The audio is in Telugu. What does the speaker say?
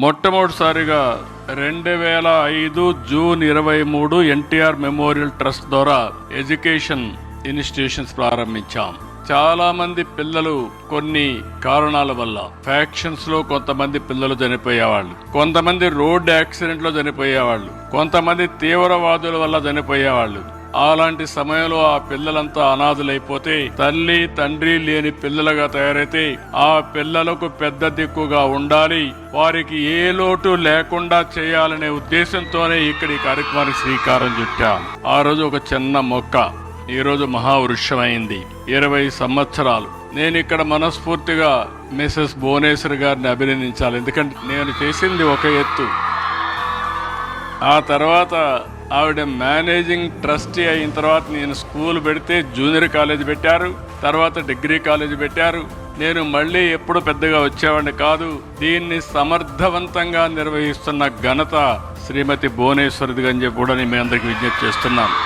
మొట్టమొదటిసారిగా 2005 జూన్ 23 ఎన్టీఆర్ మెమోరియల్ ట్రస్ట్ ద్వారా ఎడ్యుకేషన్ ఇన్స్టిట్యూషన్స్ ప్రారంభించాం. చాలా మంది పిల్లలు కొన్ని కారణాల వల్ల ఫ్యాక్షన్స్ లో కొంతమంది పిల్లలు చనిపోయేవాళ్ళు, కొంతమంది రోడ్ యాక్సిడెంట్ లో చనిపోయేవాళ్ళు, కొంతమంది తీవ్రవాదుల వల్ల చనిపోయేవాళ్ళు. అలాంటి సమయంలో ఆ పిల్లలంతా అనాథలైపోతే, తల్లి తండ్రి లేని పిల్లలుగా తయారైతే ఆ పిల్లలకు పెద్ద దిక్కుగా ఉండాలి, వారికి ఏ లోటు లేకుండా చేయాలనే ఉద్దేశంతోనే ఇక్కడ ఈ కార్యక్రమానికి శ్రీకారం చుట్టాం. ఆ రోజు ఒక చిన్న మొక్క ఈ రోజు మహావృక్షమైంది. 20 సంవత్సరాలు నేను ఇక్కడ మనస్ఫూర్తిగా మిసెస్ భువనేశ్వర్ గారిని అభినందించాలి. ఎందుకంటే నేను చేసింది ఒక ఎత్తు, ఆ తర్వాత ఆవిడ మేనేజింగ్ ట్రస్టీ అయిన తర్వాత నేను స్కూల్ పెడితే జూనియర్ కాలేజ్ పెట్టారు, తర్వాత డిగ్రీ కాలేజ్ పెట్టారు. నేను మళ్ళీ ఎప్పుడు పెద్దగా వచ్చేవాడిని కాదు. దీన్ని సమర్థవంతంగా నిర్వహిస్తున్న ఘనత శ్రీమతి భువనేశ్వరిది అని చెప్పి కూడా నేను మీ అందరికి విజ్ఞప్తి చేస్తున్నాను.